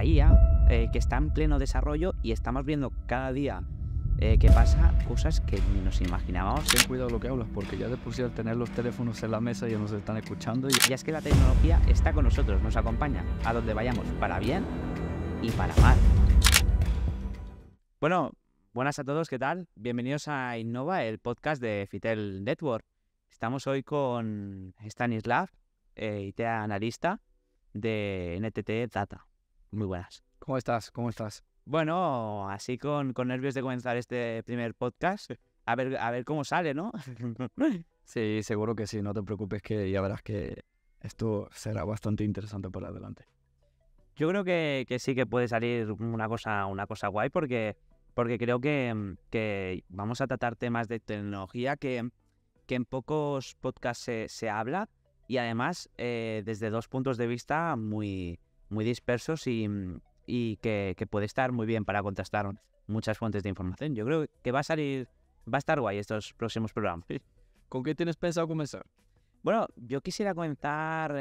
la IA, que está en pleno desarrollo y estamos viendo cada día que pasa cosas que ni nos imaginábamos. Ten cuidado lo que hablas, porque ya de por sí al tener los teléfonos en la mesa ya nos están escuchando. Ya es que la tecnología está con nosotros, nos acompaña a donde vayamos, para bien y para mal. Bueno, buenas a todos, ¿qué tal? Bienvenidos a Innova, el podcast de Fitel Network. Estamos hoy con Stanislav, IT analista de NTT Data. Muy buenas. ¿Cómo estás? ¿Cómo estás? Bueno, así con nervios de comenzar este primer podcast, a ver cómo sale, ¿no? Sí, seguro que sí, no te preocupes, que ya verás que esto será bastante interesante para adelante. Yo creo que sí que puede salir una cosa guay porque creo que vamos a tratar temas de tecnología que en pocos podcasts se habla y además desde dos puntos de vista muy dispersos y que puede estar muy bien para contrastar muchas fuentes de información. Yo creo que va a estar guay estos próximos programas. ¿Con qué tienes pensado comenzar? Bueno, yo quisiera comenzar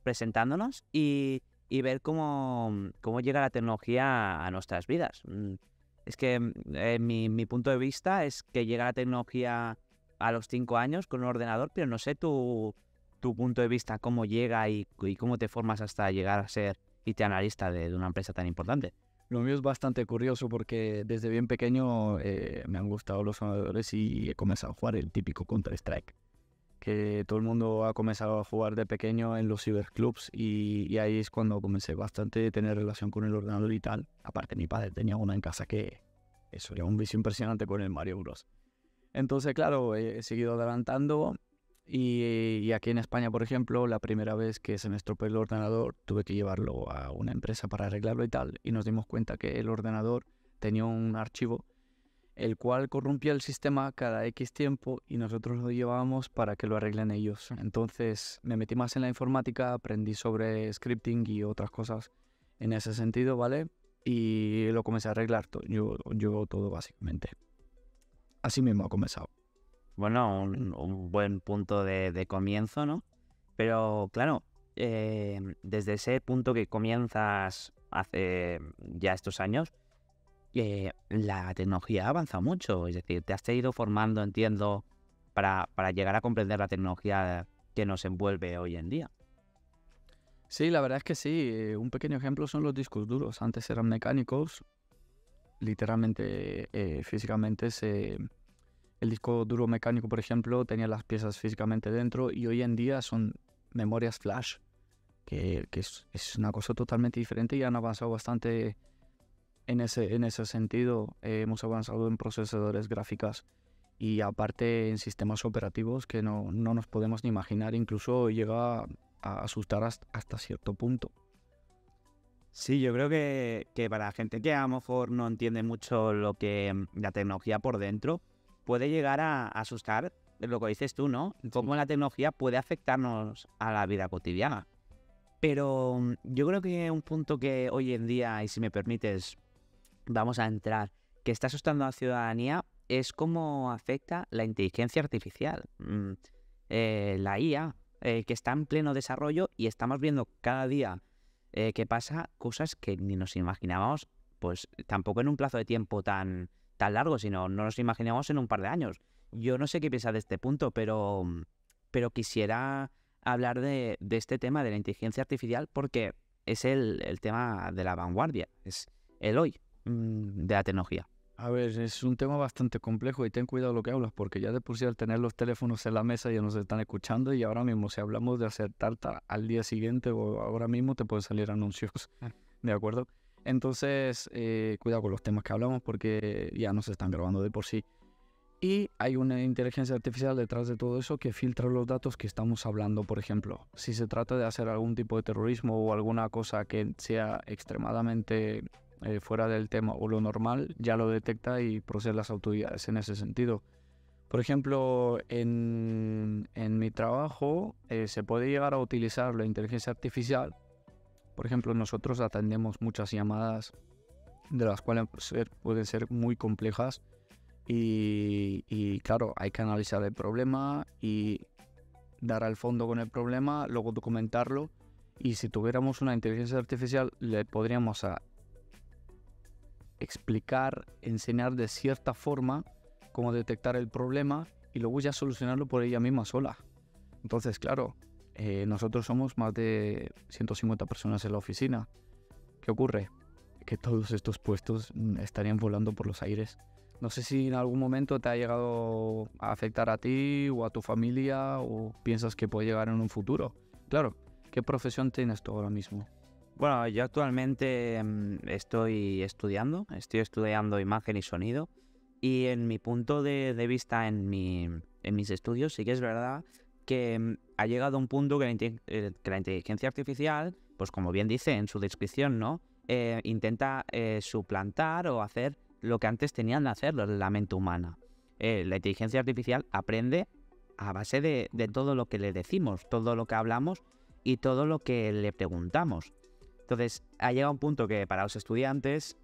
presentándonos y ver cómo llega la tecnología a nuestras vidas. Es que mi punto de vista es que llega la tecnología a los 5 años con un ordenador, pero no sé tu punto de vista, cómo llega y cómo te formas hasta llegar a ser IT analista de una empresa tan importante. Lo mío es bastante curioso porque desde bien pequeño me han gustado los ordenadores y he comenzado a jugar el típico Counter-Strike. Que todo el mundo ha comenzado a jugar de pequeño en los ciberclubs y ahí es cuando comencé bastante a tener relación con el ordenador y tal. Aparte mi padre tenía una en casa que eso era un vicio impresionante con el Mario Bros. Entonces claro, he seguido adelantando y aquí en España, por ejemplo, la primera vez que se me estropeó el ordenador tuve que llevarlo a una empresa para arreglarlo y tal, y nos dimos cuenta que el ordenador tenía un archivo el cual corrompía el sistema cada X tiempo y nosotros lo llevábamos para que lo arreglen ellos. Entonces me metí más en la informática, aprendí sobre scripting y otras cosas en ese sentido, ¿vale? Y lo comencé a arreglar yo todo básicamente. Así mismo ha comenzado. Bueno, un buen punto de comienzo, ¿no? Pero claro, desde ese punto que comienzas hace ya estos años, la tecnología ha avanzado mucho. Es decir, te has ido formando, entiendo, para llegar a comprender la tecnología que nos envuelve hoy en día. Sí, la verdad es que sí. Un pequeño ejemplo son los discos duros. Antes eran mecánicos, literalmente, físicamente el disco duro mecánico, por ejemplo, tenía las piezas físicamente dentro y hoy en día son memorias flash, que es una cosa totalmente diferente y han avanzado bastante en ese sentido. Hemos avanzado en procesadores gráficos y aparte en sistemas operativos que no nos podemos ni imaginar, incluso llega a asustar hasta cierto punto. Sí, yo creo que para la gente que a lo mejor no entiende mucho lo que la tecnología por dentro, puede llegar a asustar lo que dices tú, ¿no? Cómo la tecnología puede afectarnos a la vida cotidiana. Pero yo creo que un punto que hoy en día, y si me permites, vamos a entrar, que está asustando a la ciudadanía, es cómo afecta la inteligencia artificial. La IA, que está en pleno desarrollo y estamos viendo cada día que pasa cosas que ni nos imaginábamos, pues tampoco en un plazo de tiempo tan largo, sino no nos imaginábamos en un par de años. Yo no sé qué piensas de este punto, pero quisiera hablar de este tema de la inteligencia artificial porque es el tema de la vanguardia, es el hoy de la tecnología. A ver, es un tema bastante complejo y ten cuidado lo que hablas, porque ya de por sí al tener los teléfonos en la mesa ya nos están escuchando y ahora mismo si hablamos de hacer tarta al día siguiente o ahora mismo te pueden salir anuncios, ¿de acuerdo? Entonces, cuidado con los temas que hablamos porque ya nos están grabando de por sí. Y hay una inteligencia artificial detrás de todo eso que filtra los datos que estamos hablando. Por ejemplo, si se trata de hacer algún tipo de terrorismo o alguna cosa que sea extremadamente fuera del tema o lo normal, ya lo detecta y procede las autoridades en ese sentido. Por ejemplo, en mi trabajo se puede llegar a utilizar la inteligencia artificial. Por ejemplo, nosotros atendemos muchas llamadas de las cuales pueden ser muy complejas y claro, hay que analizar el problema y dar al fondo con el problema, luego documentarlo Y si tuviéramos una inteligencia artificial, le podríamos explicar, enseñar de cierta forma cómo detectar el problema y luego ya solucionarlo por ella misma sola. Entonces, claro, nosotros somos más de 150 personas en la oficina. ¿Qué ocurre? Que todos estos puestos estarían volando por los aires. No sé si en algún momento te ha llegado a afectar a ti o a tu familia o piensas que puede llegar en un futuro. Claro, ¿qué profesión tienes tú ahora mismo? Bueno, yo actualmente estoy estudiando imagen y sonido, y en mi punto de vista, en mis estudios, sí que es verdad que ha llegado un punto que que la inteligencia artificial, pues como bien dice en su descripción, ¿no? Intenta suplantar o hacer lo que antes tenían de hacerlo, la mente humana. La inteligencia artificial aprende a base de todo lo que le decimos, todo lo que hablamos y todo lo que le preguntamos. Entonces, ha llegado un punto que para los estudiantes,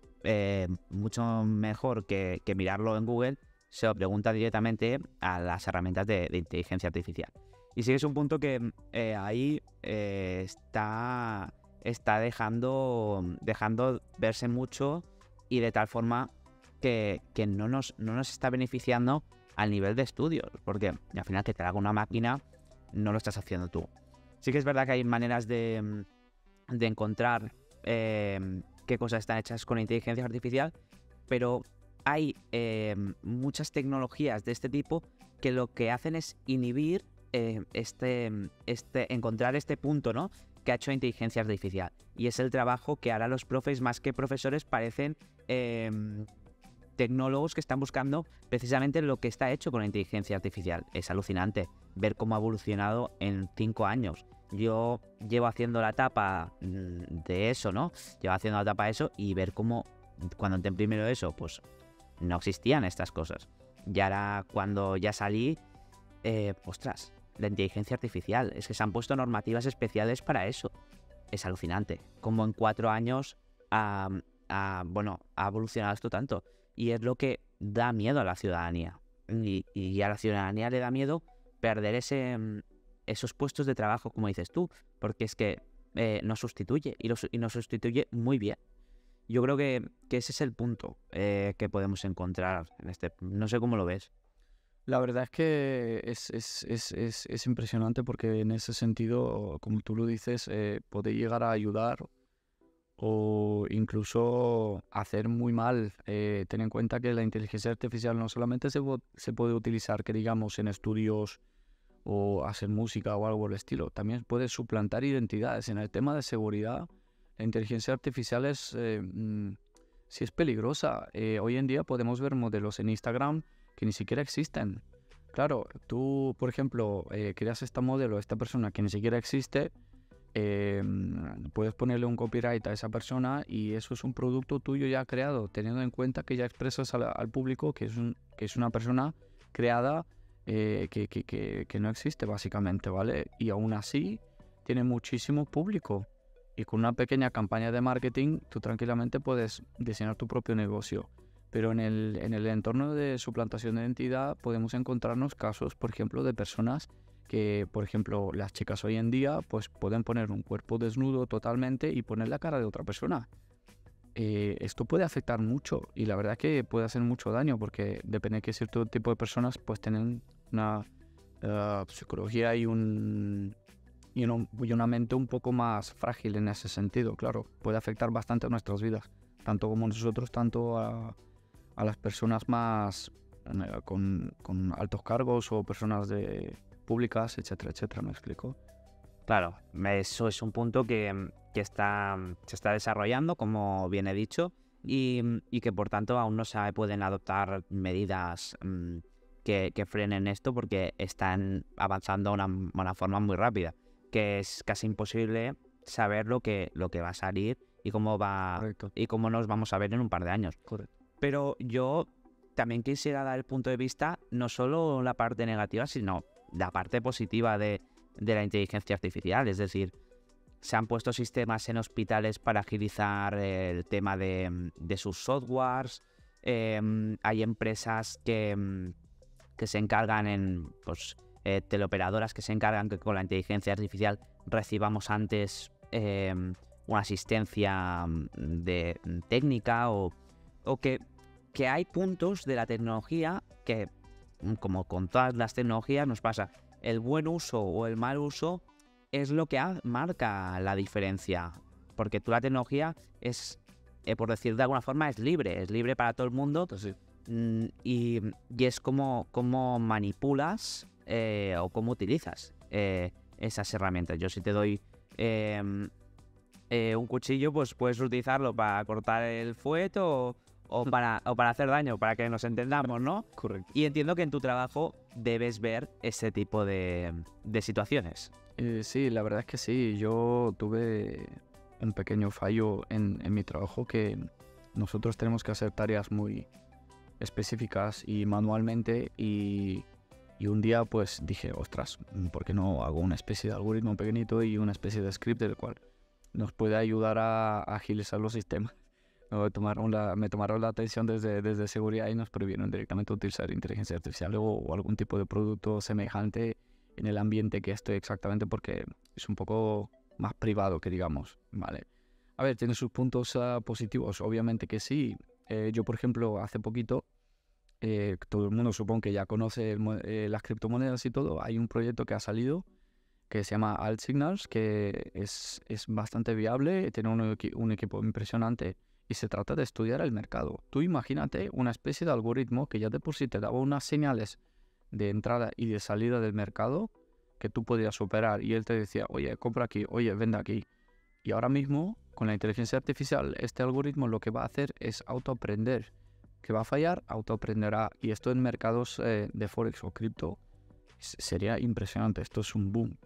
mucho mejor que mirarlo en Google, se lo pregunta directamente a las herramientas de inteligencia artificial. Y sí que es un punto que ahí está dejando verse mucho, y de tal forma que no nos está beneficiando al nivel de estudios, porque al final que te haga una máquina no lo estás haciendo tú. Sí que es verdad que hay maneras de encontrar qué cosas están hechas con inteligencia artificial, pero hay muchas tecnologías de este tipo que lo que hacen es inhibir encontrar este punto, ¿no?, que ha hecho inteligencia artificial. Y es el trabajo que ahora los profes, más que profesores, parecen tecnólogos que están buscando precisamente lo que está hecho con la inteligencia artificial. Es alucinante ver cómo ha evolucionado en 5 años. Yo llevo haciendo la etapa de eso, ¿no? Llevo haciendo la etapa de eso, y ver cómo cuando entré en primero de eso, pues no existían estas cosas. Y ahora cuando ya salí, ostras, la inteligencia artificial, es que se han puesto normativas especiales para eso. Es alucinante como en 4 años ha evolucionado esto tanto. Y es lo que da miedo a la ciudadanía. Y a la ciudadanía le da miedo perder esos puestos de trabajo, como dices tú, porque es que nos sustituye, y nos sustituye muy bien. Yo creo que ese es el punto que podemos encontrar en este. No sé cómo lo ves. La verdad es que es impresionante porque en ese sentido, como tú lo dices, puede llegar a ayudar o incluso hacer muy mal. Ten en cuenta que la inteligencia artificial no solamente se puede utilizar, que digamos, en estudios o hacer música o algo del estilo, también puede suplantar identidades. En el tema de seguridad, la inteligencia artificial sí es peligrosa. Hoy en día podemos ver modelos en Instagram que ni siquiera existen. Claro, tú, por ejemplo, creas esta modelo, esta persona que ni siquiera existe, puedes ponerle un copyright a esa persona y eso es un producto tuyo ya creado, teniendo en cuenta que ya expresas al público que es una persona creada que no existe básicamente, ¿vale? Y aún así tiene muchísimo público. Y con una pequeña campaña de marketing, tú tranquilamente puedes diseñar tu propio negocio. Pero en el entorno de suplantación de identidad podemos encontrarnos casos, por ejemplo, de personas que, por ejemplo, las chicas hoy en día pues pueden poner un cuerpo desnudo totalmente y poner la cara de otra persona. Esto puede afectar mucho y la verdad es que puede hacer mucho daño porque depende de qué cierto tipo de personas pues tienen una psicología y una mente un poco más frágil en ese sentido. Claro, puede afectar bastante a nuestras vidas, tanto como nosotros, tanto a las personas más con altos cargos o personas públicas, etcétera, etcétera. ¿Me explico? Claro, eso es un punto que se está desarrollando, como bien he dicho, y que por tanto aún no se pueden adoptar medidas que frenen esto, porque están avanzando a una forma muy rápida, que es casi imposible saber lo que va a salir y cómo Correcto. y cómo nos vamos a ver en un par de años. Correcto. Pero yo también quisiera dar el punto de vista, no solo la parte negativa, sino la parte positiva de la inteligencia artificial. Es decir, se han puesto sistemas en hospitales para agilizar el tema de sus softwares. Hay empresas que se encargan teleoperadoras que se encargan que con la inteligencia artificial recibamos antes una asistencia de técnica o que hay puntos de la tecnología que, como con todas las tecnologías, nos pasa. El buen uso o el mal uso es lo que marca la diferencia. Porque tú la tecnología es, por decir de alguna forma, es libre para todo el mundo. Sí. Y es como manipulas o cómo utilizas esas herramientas. Yo si te doy un cuchillo, pues puedes utilizarlo para cortar el fuet o para hacer daño, para que nos entendamos, ¿no? Correcto. Y entiendo que en tu trabajo debes ver ese tipo de situaciones. Sí, la verdad es que sí. Yo tuve un pequeño fallo en mi trabajo, que nosotros tenemos que hacer tareas muy específicas y manualmente, y un día pues dije, ostras, ¿por qué no hago una especie de algoritmo pequeñito y una especie de script del cual nos puede ayudar a agilizar los sistemas? Me tomaron la atención desde seguridad y nos prohibieron directamente utilizar inteligencia artificial o algún tipo de producto semejante en el ambiente que estoy exactamente, porque es un poco más privado, que digamos, ¿vale? A ver, tiene sus puntos positivos, obviamente que sí. Yo, por ejemplo, hace poquito, todo el mundo supongo que ya conoce las criptomonedas y todo. Hay un proyecto que ha salido que se llama AltSignals, que es bastante viable, tiene un equipo impresionante y se trata de estudiar el mercado. Tú imagínate una especie de algoritmo que ya de por sí te daba unas señales de entrada y de salida del mercado que tú podías operar, y él te decía, oye, compra aquí, oye, vende aquí. Y ahora mismo, con la inteligencia artificial, este algoritmo lo que va a hacer es autoaprender. Que va a fallar, autoaprenderá. Y esto en mercados de Forex o cripto sería impresionante. Esto es un boom.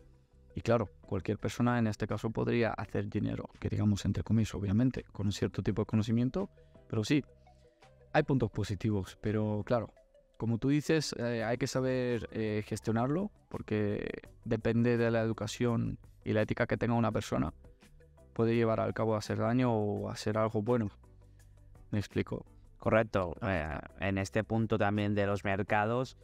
Y claro, cualquier persona en este caso podría hacer dinero, que digamos entre comillas, obviamente, con un cierto tipo de conocimiento. Pero sí, hay puntos positivos. Pero claro, como tú dices, hay que saber gestionarlo, porque depende de la educación y la ética que tenga una persona. Puede llevar al cabo a hacer daño o a hacer algo bueno. ¿Me explico? Correcto. En este punto también de los mercados,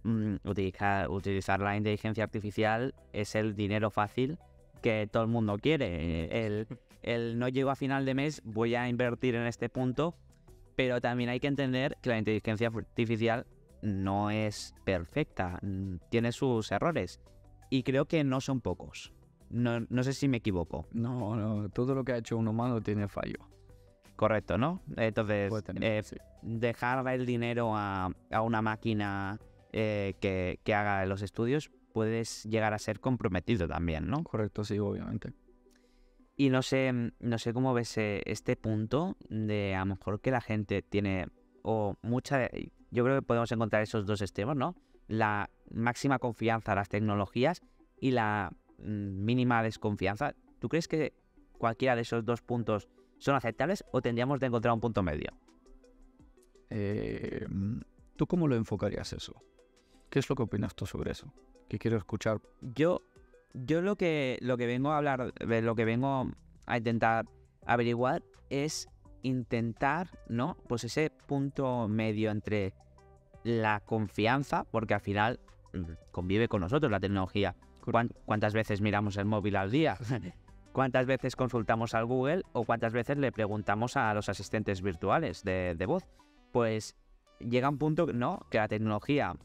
utilizar la inteligencia artificial es el dinero fácil que todo el mundo quiere. El no llego a final de mes, voy a invertir en este punto, pero también hay que entender que la inteligencia artificial no es perfecta, tiene sus errores y creo que no son pocos. No sé si me equivoco. No, todo lo que ha hecho un humano tiene fallo. Correcto, ¿no? Entonces, Puede tener, sí. dejar el dinero a una máquina que haga los estudios, puedes llegar a ser comprometido también, ¿no? Correcto, sí, obviamente. Y no sé cómo ves este punto de a lo mejor que la gente tiene yo creo que podemos encontrar esos dos extremos, ¿no? La máxima confianza a las tecnologías y la mínima desconfianza. ¿Tú crees que cualquiera de esos dos puntos son aceptables o tendríamos de encontrar un punto medio? ¿Tú cómo lo enfocarías eso? ¿Qué es lo que opinas tú sobre eso? ¿Qué quiero escuchar? Yo lo que vengo a hablar, lo que vengo a intentar averiguar es intentar, ¿no? Pues ese punto medio entre la confianza, porque al final convive con nosotros la tecnología. ¿Cuántas veces miramos el móvil al día? ¿Cuántas veces consultamos al Google o cuántas veces le preguntamos a los asistentes virtuales de voz? Pues llega un punto, ¿no?, que la tecnología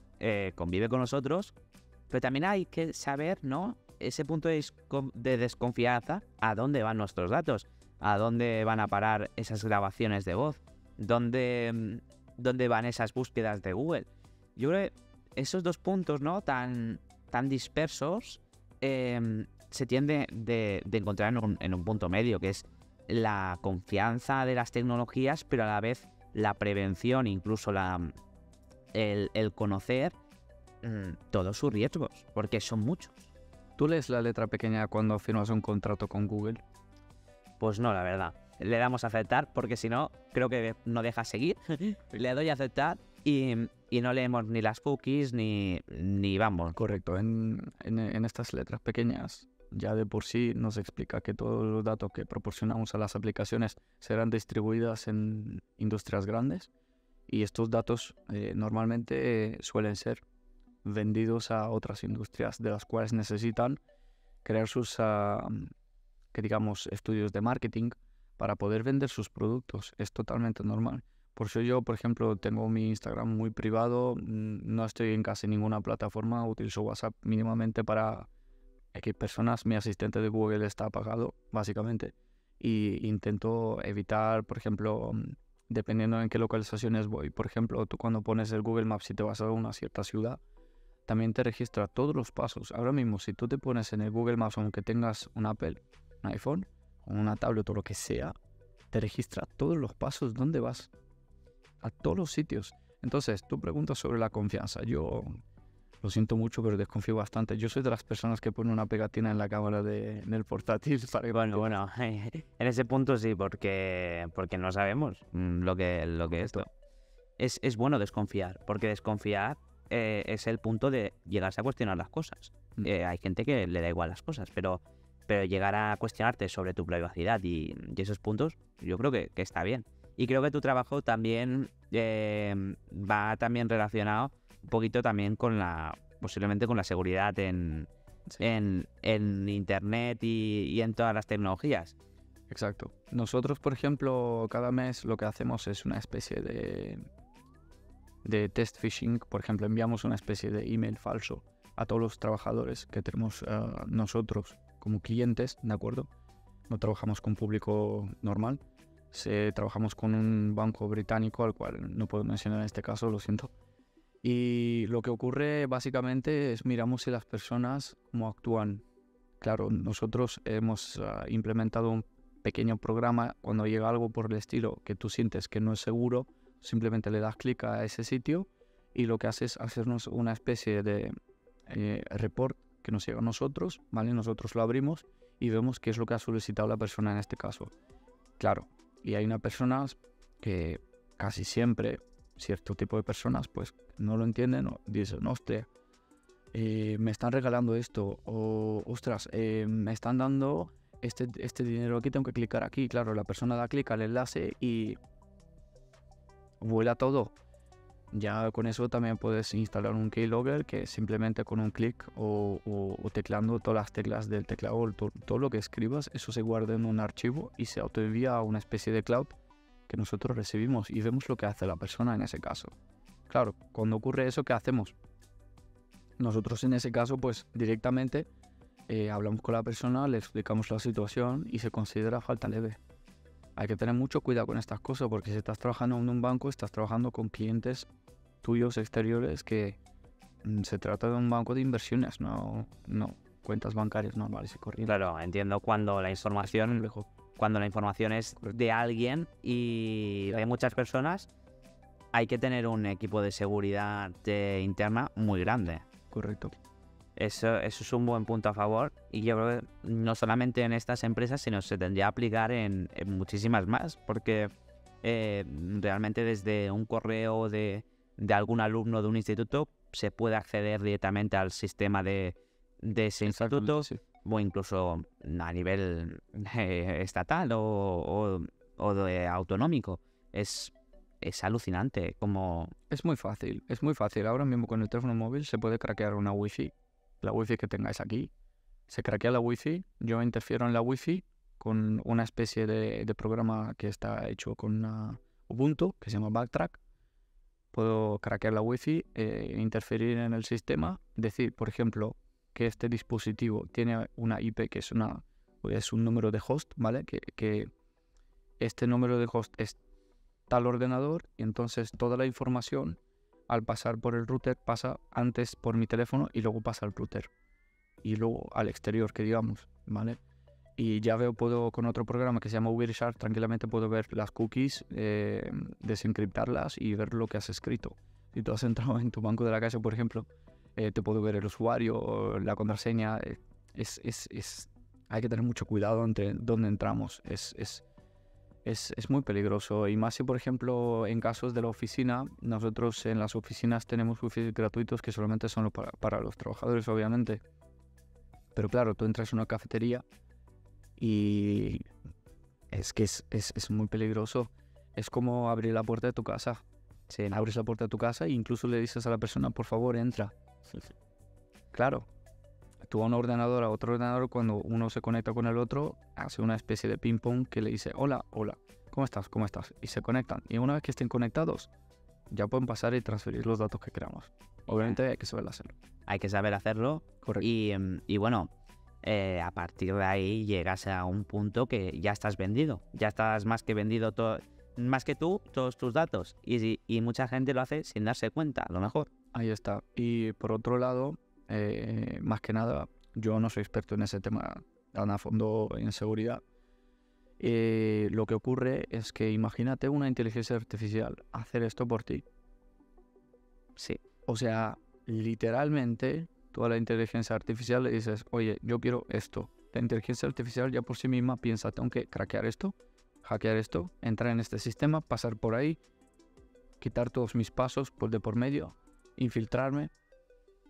convive con nosotros, pero también hay que saber, ¿no?, ese punto de desconfianza, a dónde van nuestros datos, a dónde van a parar esas grabaciones de voz, dónde van esas búsquedas de Google. Yo creo que esos dos puntos, ¿no?, tan dispersos, se tiende de encontrar en un punto medio, que es la confianza de las tecnologías, pero a la vez la prevención, incluso el conocer todos sus riesgos, porque son muchos. ¿Tú lees la letra pequeña cuando firmas un contrato con Google? Pues no, la verdad. Le damos a aceptar, porque si no, creo que no deja seguir. Le doy a aceptar y no leemos ni las cookies ni vamos. Correcto. En estas letras pequeñas ya de por sí nos explica que todos los datos que proporcionamos a las aplicaciones serán distribuidas en industrias grandes, y estos datos normalmente suelen ser vendidos a otras industrias de las cuales necesitan crear sus que digamos estudios de marketing para poder vender sus productos. Es totalmente normal. Por eso yo, por ejemplo, tengo mi Instagram muy privado, no estoy en casi ninguna plataforma, utilizo WhatsApp mínimamente para X personas, mi asistente de Google está apagado, básicamente, y intento evitar, por ejemplo, dependiendo en qué localizaciones voy. Por ejemplo, tú cuando pones el Google Maps y te vas a una cierta ciudad, también te registra todos los pasos. Ahora mismo, si tú te pones en el Google Maps, aunque tengas un Apple, un iPhone, o una tablet o lo que sea, te registra todos los pasos, dónde vas, a todos los sitios. Entonces, tú preguntas sobre la confianza. Yo lo siento mucho, pero desconfío bastante. Yo soy de las personas que ponen una pegatina en la cámara del portátil para que... Bueno, en ese punto sí, porque no sabemos lo que es esto. Es bueno desconfiar, porque desconfiar es el punto de llegarse a cuestionar las cosas. Hay gente que le da igual las cosas, pero llegar a cuestionarte sobre tu privacidad y esos puntos, yo creo que está bien. Y creo que tu trabajo también va también relacionado un poquito también posiblemente con la seguridad en internet y en todas las tecnologías. Exacto. Nosotros, por ejemplo, cada mes lo que hacemos es una especie de test phishing. Por ejemplo, enviamos una especie de email falso a todos los trabajadores que tenemos nosotros como clientes, ¿de acuerdo? No trabajamos con público normal. Trabajamos con un banco británico, al cual no puedo mencionar en este caso, lo siento. Y lo que ocurre básicamente es miramos si las personas cómo actúan. Claro, nosotros hemos implementado un pequeño programa. Cuando llega algo por el estilo que tú sientes que no es seguro, simplemente le das clic a ese sitio y lo que hace es hacernos una especie de report que nos llega a nosotros, ¿vale? Nosotros lo abrimos y vemos qué es lo que ha solicitado la persona en este caso. Claro, y hay unas personas que casi siempre, cierto tipo de personas, pues no lo entienden o dicen, hostia, me están regalando esto, o ostras, me están dando este dinero aquí, tengo que clicar aquí. Claro, la persona da clic al enlace y vuela todo. Ya con eso también puedes instalar un keylogger que simplemente con un clic o teclando todas las teclas del teclado, todo lo que escribas, eso se guarda en un archivo y se autoenvía a una especie de cloud que nosotros recibimos y vemos lo que hace la persona en ese caso. Claro, cuando ocurre eso, ¿qué hacemos? Nosotros en ese caso, pues directamente hablamos con la persona, le explicamos la situación y se considera falta leve. Hay que tener mucho cuidado con estas cosas porque si estás trabajando en un banco, estás trabajando con clientes tuyos exteriores que se trata de un banco de inversiones, no cuentas bancarias normales y corrientes. Claro, entiendo cuando la información es de alguien y de muchas personas, hay que tener un equipo de seguridad interna muy grande. Correcto. Eso es un buen punto a favor y yo creo que no solamente en estas empresas, sino se tendría que aplicar en muchísimas más, porque realmente desde un correo de algún alumno de un instituto se puede acceder directamente al sistema de ese instituto, sí, o incluso a nivel estatal o de autonómico. Es alucinante como... Es muy fácil. Ahora mismo con el teléfono móvil se puede craquear una wifi. La wifi que tengáis aquí. Se craquea la wifi. Yo interfiero en la wifi con una especie de programa que está hecho con Ubuntu, que se llama Backtrack. Puedo craquear la wifi, interferir en el sistema, decir, por ejemplo, que este dispositivo tiene una IP que es un número de host, ¿vale? Que este número de host es tal ordenador y entonces toda la información al pasar por el router pasa antes por mi teléfono y luego pasa al router y luego al exterior, que digamos, ¿vale? Y ya puedo con otro programa que se llama Wireshark, tranquilamente puedo ver las cookies, desencriptarlas y ver lo que has escrito. Si tú has entrado en tu banco de la casa, por ejemplo, te puedo ver el usuario, la contraseña. Hay que tener mucho cuidado entre dónde entramos. Es muy peligroso. Y más si, por ejemplo, en casos de la oficina, nosotros en las oficinas tenemos wifi gratuitos que solamente son para los trabajadores, obviamente. Pero claro, tú entras en una cafetería y es que es muy peligroso. Es como abrir la puerta de tu casa. Sí, abres la puerta de tu casa e incluso le dices a la persona, por favor, entra. Sí. Claro. tú a un ordenador, a otro ordenador, cuando uno se conecta con el otro, hace una especie de ping-pong que le dice, hola, hola, ¿cómo estás? ¿Cómo estás? Y se conectan. Y una vez que estén conectados, ya pueden pasar y transferir los datos que queramos. Obviamente hay que saber hacerlo. Hay que saber hacerlo. Correcto. Y bueno, a partir de ahí llegas a un punto que ya estás vendido. Ya estás más que vendido, más que tú, todos tus datos. Y mucha gente lo hace sin darse cuenta, a lo mejor. Ahí está. Y por otro lado, más que nada, yo no soy experto en ese tema tan a fondo en seguridad. Lo que ocurre es que imagínate una inteligencia artificial hacer esto por ti. Sí. O sea, literalmente, tú a la inteligencia artificial le dices, oye, yo quiero esto. La inteligencia artificial ya por sí misma piensa, tengo que craquear esto, hackear esto, entrar en este sistema, pasar por ahí, quitar todos mis pasos por medio, infiltrarme.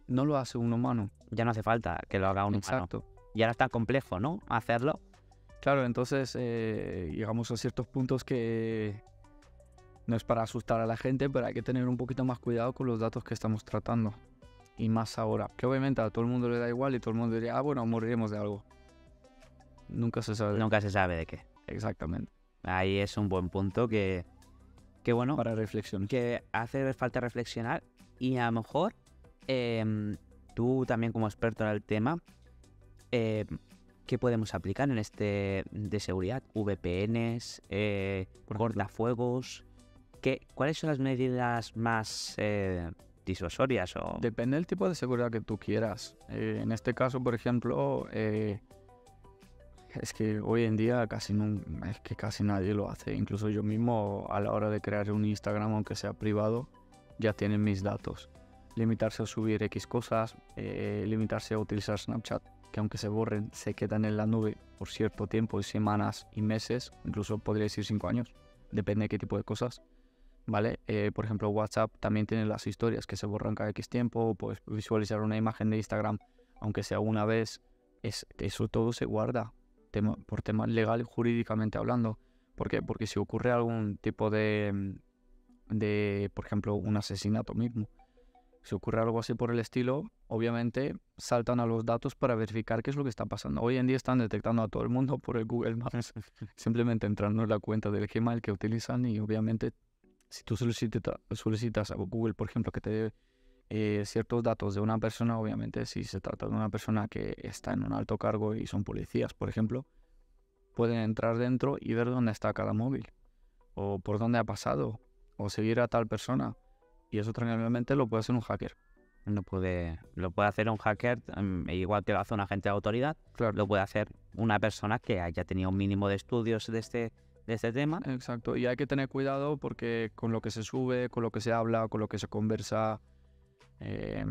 No lo hace un humano. Ya no hace falta que lo haga un humano. Exacto. Y ahora está complejo, ¿no? Hacerlo. Claro, entonces llegamos a ciertos puntos que no es para asustar a la gente, pero hay que tener un poquito más cuidado con los datos que estamos tratando. Y más ahora, que obviamente a todo el mundo le da igual y todo el mundo diría, bueno, moriremos de algo. Nunca se sabe. Nunca se sabe de qué. Exactamente. Ahí es un buen punto que bueno, Para reflexión. que hace falta reflexionar. Y a lo mejor tú también como experto en el tema, ¿qué podemos aplicar en este de seguridad? VPNs, cortafuegos. ¿Cuáles son las medidas más disuasorias? Depende del tipo de seguridad que tú quieras. En este caso, por ejemplo, es que hoy en día es que casi nadie lo hace. Incluso yo mismo, a la hora de crear un Instagram, aunque sea privado, ya tienen mis datos. Limitarse a subir X cosas, limitarse a utilizar Snapchat, que aunque se borren, se quedan en la nube por cierto tiempo, semanas y meses, incluso podría decir 5 años, depende de qué tipo de cosas, ¿vale? Por ejemplo, WhatsApp también tiene las historias que se borran cada X tiempo, puedes visualizar una imagen de Instagram, aunque sea una vez, eso todo se guarda, por temas legal y jurídicamente hablando. ¿Por qué? Porque si ocurre algún tipo de, por ejemplo, un asesinato mismo, si ocurre algo así por el estilo, obviamente saltan a los datos para verificar qué es lo que está pasando. Hoy en día están detectando a todo el mundo por el Google Maps, simplemente entrando en la cuenta del Gmail que utilizan y obviamente si tú solicitas a Google, por ejemplo, que te dé ciertos datos de una persona, obviamente si se trata de una persona que está en un alto cargo y son policías, por ejemplo, pueden entrar dentro y ver dónde está cada móvil, o por dónde ha pasado, o seguir a tal persona. Y eso tranquilamente lo puede hacer un hacker. lo puede hacer un hacker, igual que lo hace un agente de autoridad, Claro. lo puede hacer una persona que haya tenido un mínimo de estudios de este tema. Exacto, y hay que tener cuidado porque con lo que se sube, con lo que se habla, con lo que se conversa, he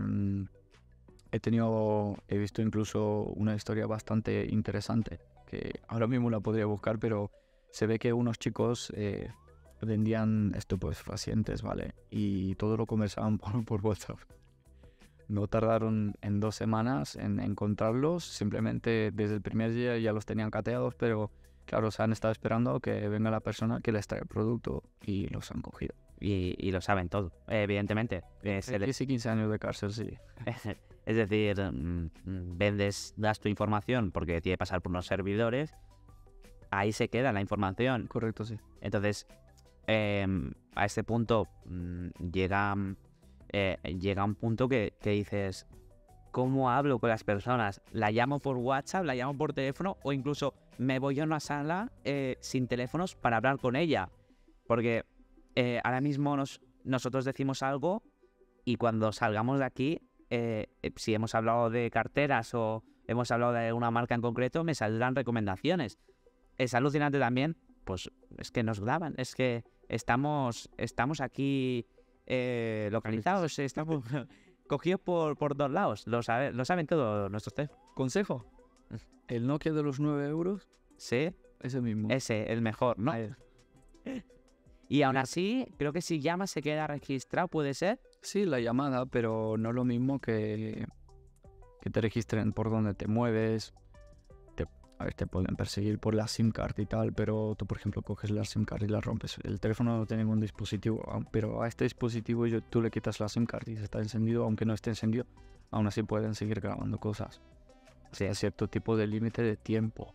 visto incluso una historia bastante interesante, que ahora mismo la podría buscar, pero se ve que unos chicos vendían estupefacientes, ¿vale? Y todo lo conversaban por WhatsApp. No tardaron en 2 semanas en encontrarlos, simplemente desde el primer día ya los tenían cateados, pero claro, se han estado esperando que venga la persona que les trae el producto y los han cogido. Y lo saben todo, evidentemente. 15 años de cárcel, sí. Es decir, das tu información porque tiene que pasar por unos servidores, ahí se queda la información. Correcto, sí. Entonces, a este punto llega un punto que dices, ¿cómo hablo con las personas? ¿La llamo por WhatsApp, la llamo por teléfono o incluso me voy a una sala sin teléfonos para hablar con ella? Porque ahora mismo nosotros decimos algo y cuando salgamos de aquí, si hemos hablado de carteras o hemos hablado de una marca en concreto, me saldrán recomendaciones. Es alucinante también, pues es que nos graban, es que estamos aquí localizados, estamos cogidos por 2 lados, lo saben todos nuestros teléfonos. ¿Consejo? El Nokia de los 9 euros, Sí, ese mismo. ese, el mejor, ¿no? Ahí. Y aún así, creo que si llamas se queda registrado, ¿puede ser? Sí, la llamada, pero no lo mismo que te registren por dónde te mueves. A ver, te pueden perseguir por la SIM card y tal, pero tú, por ejemplo, coges la SIM card y la rompes. El teléfono no tiene ningún dispositivo, pero a este dispositivo tú le quitas la SIM card y está encendido, aunque no esté encendido, aún así pueden seguir grabando cosas. Sí, hasta cierto tipo de límite de tiempo.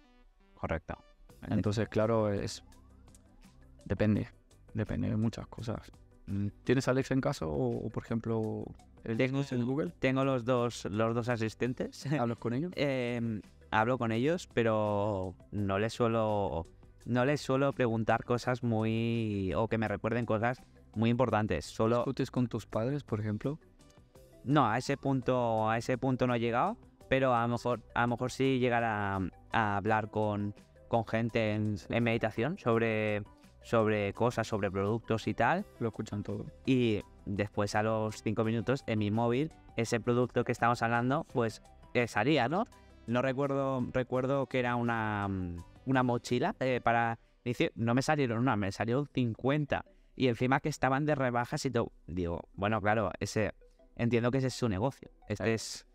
correcto. Entonces, claro, depende de muchas cosas. ¿Tienes Alexa en casa o, por ejemplo, el Google? Tengo los dos asistentes. ¿Hablas con ellos? Hablo con ellos, pero no les suelo preguntar cosas o que me recuerden cosas muy importantes. Solo ¿Discutes con tus padres, por ejemplo? no, a ese punto no he llegado, pero a lo mejor sí llegar a hablar con gente en meditación sobre cosas, sobre productos y tal. Lo escuchan todo. Y después a los 5 minutos en mi móvil, ese producto que estamos hablando, pues salía, ¿no? No recuerdo que era una mochila para inicio. No me salieron una, me salieron 50. Y encima que estaban de rebajas y todo. Digo, bueno, claro, entiendo que ese es su negocio. Es...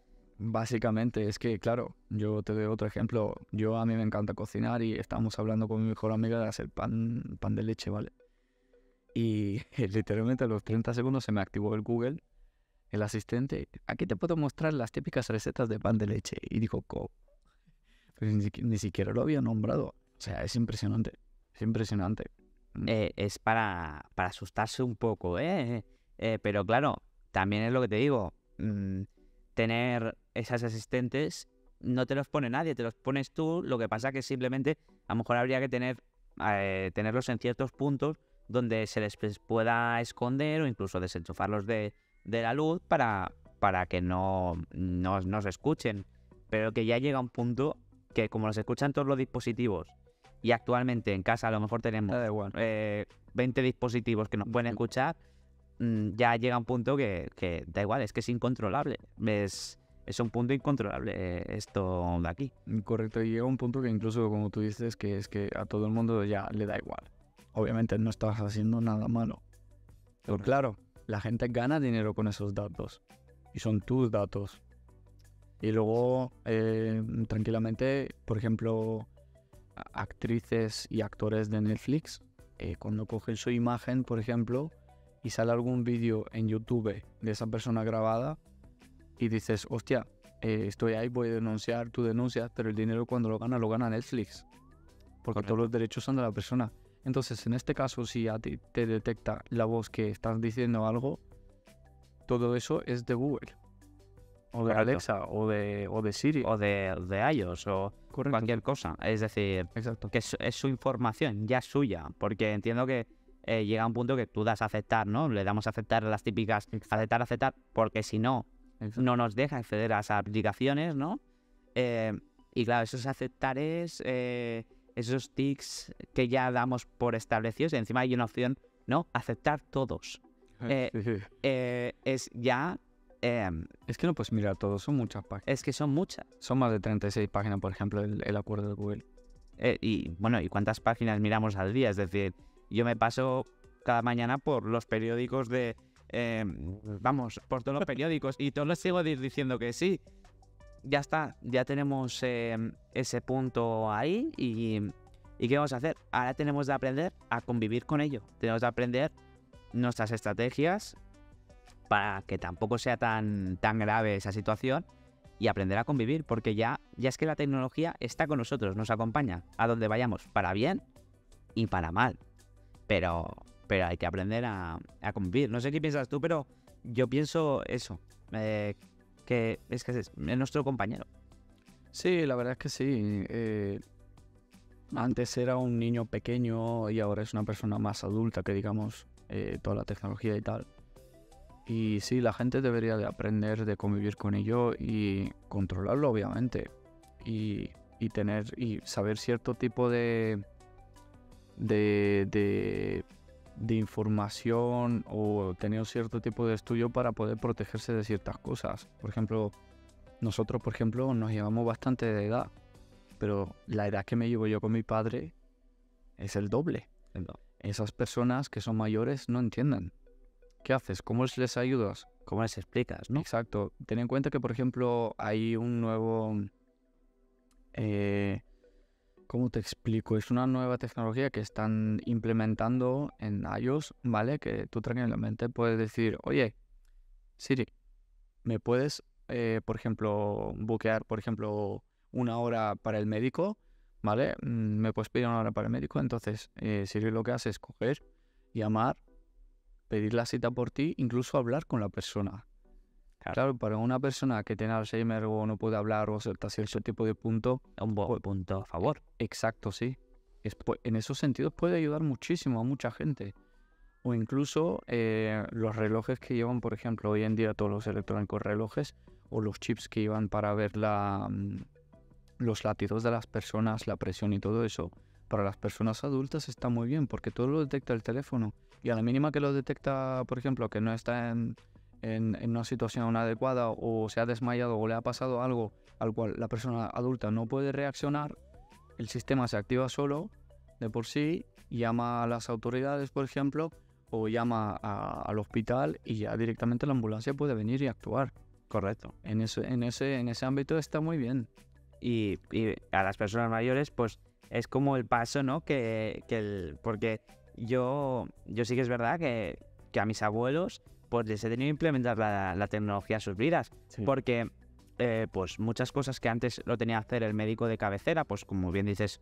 Básicamente, es que, claro, yo te doy otro ejemplo. A mí me encanta cocinar y estábamos hablando con mi mejor amiga de hacer pan de leche, ¿vale? Y literalmente a los 30 segundos se me activó el Google, el asistente. Aquí te puedo mostrar las típicas recetas de pan de leche. Y dijo, pues ni siquiera lo había nombrado. O sea, es impresionante. Es impresionante. Es para asustarse un poco, ¿eh? Pero claro, también es lo que te digo. Tener esas asistentes no te los pone nadie, te los pones tú. Lo que pasa que simplemente a lo mejor habría que tenerlos en ciertos puntos donde se les pueda esconder o incluso desenchufarlos de la luz para que no se escuchen. Pero que ya llega un punto que como los escuchan todos los dispositivos y actualmente en casa a lo mejor tenemos 20 dispositivos que nos pueden escuchar, ya llega un punto que da igual, es que es incontrolable. Es un punto incontrolable esto de aquí. Correcto, y llega un punto que incluso, como tú dices, que es que a todo el mundo ya le da igual. Obviamente no estás haciendo nada malo. Pero claro, la gente gana dinero con esos datos. Y son tus datos. Y luego, tranquilamente, por ejemplo, actrices y actores de Netflix, cuando cogen su imagen, por ejemplo, y sale algún vídeo en YouTube de esa persona grabada, y dices, hostia, estoy ahí, voy a denunciar, tú denuncias, pero el dinero cuando lo gana Netflix. Porque todos los derechos son de la persona. Entonces, en este caso, si a ti te detecta la voz que estás diciendo algo, todo eso es de Google. O de Alexa, o de Siri. O de iOS, o cualquier cosa. Es decir, exacto, que es su información, ya es suya. Porque entiendo que llega un punto que tú das a aceptar, ¿no? Le damos a aceptar las típicas, aceptar, porque si no, no nos deja acceder a esas aplicaciones, ¿no? Y claro, esos aceptares, esos tics que ya damos por establecidos, y encima hay una opción, ¿no? Aceptar todos. Es ya... es que no puedes mirar todo, son muchas páginas. Es que son muchas. Son más de 36 páginas, por ejemplo, el acuerdo de Google. Y bueno, ¿y cuántas páginas miramos al día? Es decir, yo me paso cada mañana por los periódicos por todos los periódicos y todos les sigo diciendo que sí. Ya está, ya tenemos ese punto ahí y ¿qué vamos a hacer? Ahora tenemos de aprender a convivir con ello. Tenemos de aprender nuestras estrategias para que tampoco sea tan grave esa situación y aprender a convivir, porque ya es que la tecnología está con nosotros, nos acompaña a donde vayamos, para bien y para mal. Pero hay que aprender a convivir. No sé qué piensas tú, pero yo pienso eso, que es nuestro compañero. Sí, la verdad es que sí. Antes era un niño pequeño y ahora es una persona más adulta que digamos toda la tecnología y tal. Y sí, la gente debería de aprender de convivir con ello y controlarlo, obviamente. Y saber cierto tipo de información o tener cierto tipo de estudio para poder protegerse de ciertas cosas. Por ejemplo, nosotros, nos llevamos bastante de edad, pero la edad que me llevo yo con mi padre es el doble. Esas personas que son mayores no entienden. ¿Qué haces? ¿Cómo les ayudas? ¿Cómo les explicas, no? Exacto. Ten en cuenta que, por ejemplo, hay un nuevo... ¿cómo te explico? Es una nueva tecnología que están implementando en iOS, ¿vale? Que tú tranquilamente puedes decir, oye, Siri, ¿me puedes, por ejemplo, buquear, por ejemplo, una hora para el médico, ¿vale? Me puedes pedir una hora para el médico, entonces Siri lo que hace es coger, llamar, pedir la cita por ti, incluso hablar con la persona. Claro, para una persona que tiene Alzheimer o no puede hablar o hasta cierto tipo de punto... Un buen punto a favor. Exacto, sí. En esos sentidos puede ayudar muchísimo a mucha gente. O incluso los relojes que llevan, por ejemplo, hoy en día todos los electrónicos relojes o los chips que llevan para ver los latidos de las personas, la presión y todo eso. Para las personas adultas está muy bien porque todo lo detecta el teléfono. Y a la mínima que lo detecta, por ejemplo, que no está en una situación adecuada o se ha desmayado o le ha pasado algo al cual la persona adulta no puede reaccionar, el sistema se activa solo de por sí, llama a las autoridades, por ejemplo, o llama al hospital y ya directamente la ambulancia puede venir y actuar. Correcto. En ese ámbito está muy bien. Y a las personas mayores, pues es como el paso, ¿no? Porque yo sí que es verdad que a mis abuelos pues les he tenido que implementar la tecnología a sus vidas. Sí. Porque pues muchas cosas que antes lo tenía que hacer el médico de cabecera, pues como bien dices,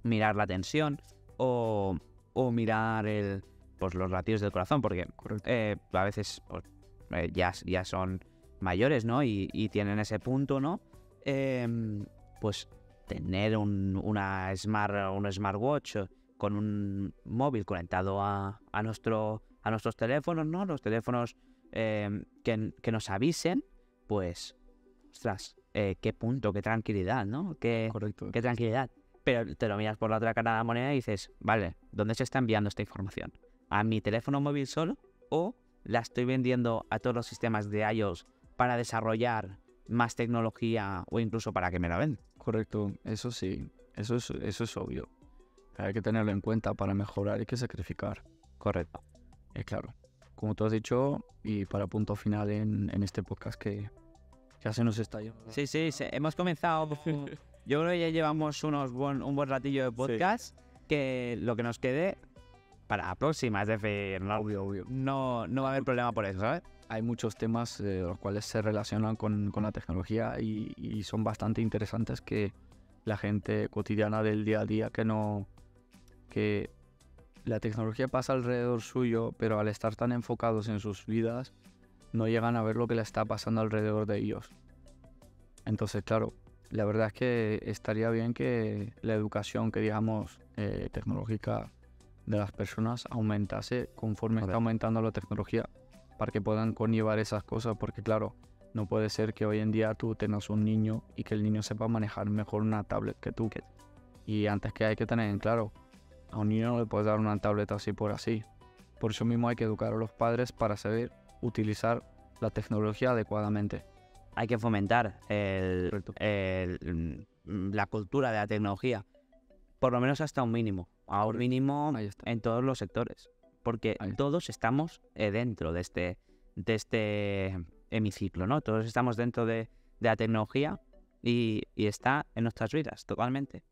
mirar la tensión o mirar pues los latidos del corazón, porque a veces pues, ya son mayores, ¿no? Y tienen ese punto, ¿no? Pues tener un smartwatch con un móvil conectado a nuestros teléfonos, ¿no? Los teléfonos que nos avisen, pues, ostras, qué punto, qué tranquilidad, ¿no? Qué tranquilidad. Pero te lo miras por la otra cara de la moneda y dices, vale, ¿dónde se está enviando esta información? ¿A mi teléfono móvil solo? ¿O la estoy vendiendo a todos los sistemas de iOS para desarrollar más tecnología o incluso para que me la vendan? Correcto, eso sí, eso es obvio. Hay que tenerlo en cuenta para mejorar, hay que sacrificar. Correcto. Claro, como tú has dicho, y para punto final en este podcast que ya se nos está yendo. Sí, hemos comenzado. Yo creo que ya llevamos un buen ratillo de podcast, que lo que nos quede para la próxima, es decir, Obvio. No va a haber problema por eso, ¿sabes? Hay muchos temas los cuales se relacionan con la tecnología y son bastante interesantes que la gente cotidiana del día a día que la tecnología pasa alrededor suyo, pero al estar tan enfocados en sus vidas, no llegan a ver lo que le está pasando alrededor de ellos. Entonces, claro, la verdad es que estaría bien que la educación, que digamos, tecnológica de las personas aumentase conforme está aumentando la tecnología, para que puedan conllevar esas cosas, porque claro, no puede ser que hoy en día tú tengas un niño y que el niño sepa manejar mejor una tablet que tú. Y antes que hay que tener en claro, a un niño no le puedes dar una tablet así por así. Por eso mismo hay que educar a los padres para saber utilizar la tecnología adecuadamente. Hay que fomentar la cultura de la tecnología, por lo menos hasta un mínimo. A un mínimo en todos los sectores. Porque todos estamos dentro de este hemiciclo, ¿no? Todos estamos dentro de la tecnología y está en nuestras vidas totalmente.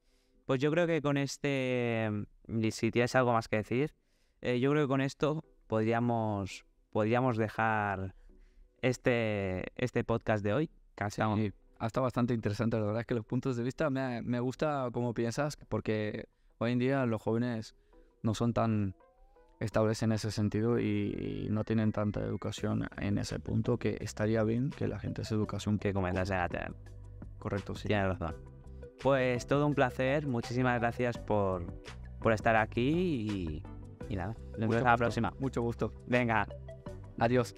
Pues yo creo que con y si tienes algo más que decir, yo creo que con esto podríamos dejar este podcast de hoy. Casi. Sí, ha estado bastante interesante, la verdad es que los puntos de vista me gusta como piensas, porque hoy en día los jóvenes no son tan estables en ese sentido y no tienen tanta educación en ese punto, que estaría bien que la gente se educación que comentase a tener. Correcto, sí. Tienes razón. Pues todo un placer, muchísimas gracias por estar aquí y nada, nos vemos la próxima. Mucho gusto. Venga, adiós.